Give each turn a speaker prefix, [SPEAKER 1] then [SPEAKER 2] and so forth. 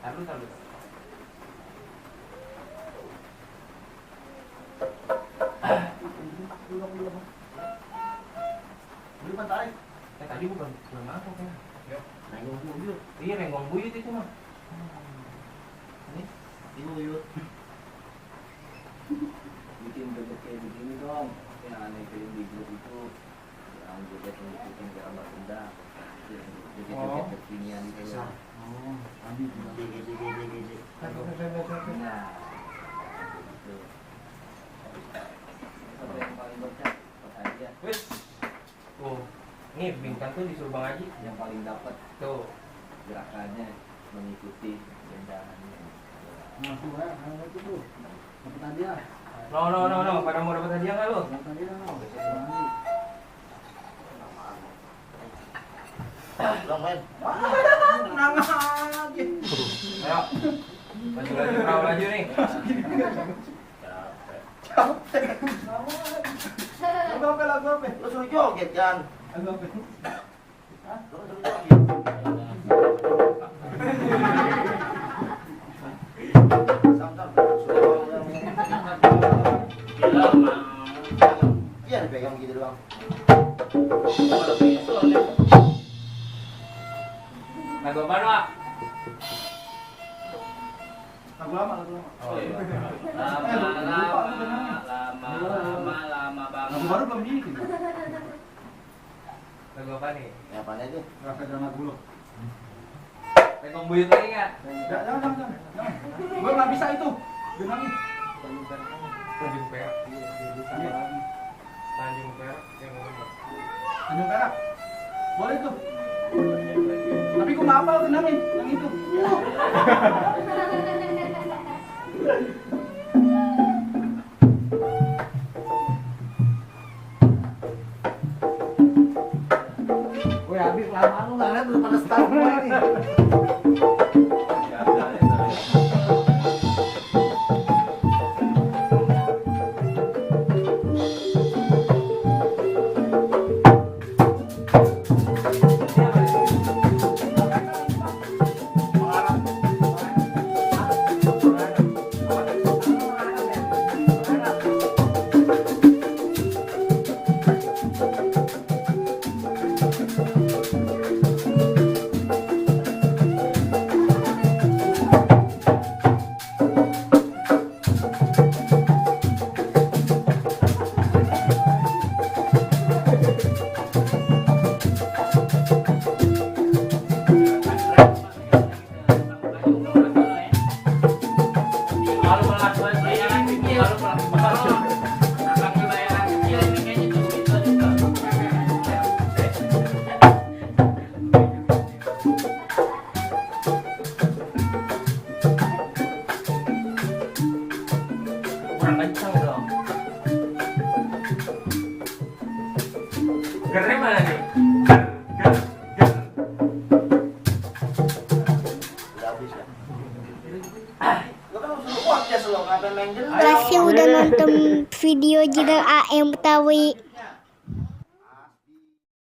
[SPEAKER 1] Taruh.
[SPEAKER 2] Belum kan tarik?
[SPEAKER 1] Tadi bukan mangkok ya.
[SPEAKER 2] Renggong buyut.
[SPEAKER 1] Iya, renggong buyut itu mah.
[SPEAKER 2] Ini buyut. Bikin bebek kayak begini dong. Yang aneh kirim di grup itu. Yang joget ngikutin ke abah benda. Joget-joget kekinian gitu. Oh, tadi DG. Nah, gitu. Apa yang paling berkat? Aja.
[SPEAKER 1] Wis. Tuh. Nih bintang tuh disuruh Bang Haji
[SPEAKER 2] Yang paling dapat
[SPEAKER 1] tuh
[SPEAKER 2] gerakannya mengikuti bendaannya.
[SPEAKER 3] Masuk ya, kalau itu tuh. Dapat hadiah.
[SPEAKER 1] No, pada mau dapat hadiah nggak lo?
[SPEAKER 3] Dapat hadiah no. Besok lagi.
[SPEAKER 2] Belum main.
[SPEAKER 3] Tenang aja.
[SPEAKER 1] Ayo, laju perahu laju nih.
[SPEAKER 3] Lagu apa?
[SPEAKER 2] Lu suruh joget kan?
[SPEAKER 3] Lagu apa?
[SPEAKER 2] Hah? Lu suruh joget. Samtar iya dipegang gitu doang.
[SPEAKER 1] Lagu apa Pak?
[SPEAKER 3] Lagu lama.
[SPEAKER 1] Oh iya. Lama
[SPEAKER 3] Lagu
[SPEAKER 1] banget.
[SPEAKER 3] baru belum bikin.
[SPEAKER 1] Lagu apa nih?
[SPEAKER 2] Ya apaan itu?
[SPEAKER 3] Rasa jangan lagu lo.
[SPEAKER 1] Renggong buyut lagi nggak?
[SPEAKER 3] Jangan. Gue nggak bisa itu. Genangin.
[SPEAKER 1] Tanjung Perak.
[SPEAKER 3] Iya.
[SPEAKER 1] Tanjung Perak yang ngomong.
[SPEAKER 3] Tanjung Perak. Boleh tuh. Tapi gue nggak hafal genangin yang itu. Woi Habib, lama lu nggak lihat udah pada setahun gue ini.
[SPEAKER 1] Kurang kencang dong. Gernya mana nih? Ger.
[SPEAKER 2] Udah habis ya. Lu kan suruh podcast lo, ngapain main jelas?
[SPEAKER 4] Terima kasih udah nonton video Jidan AM Betawi.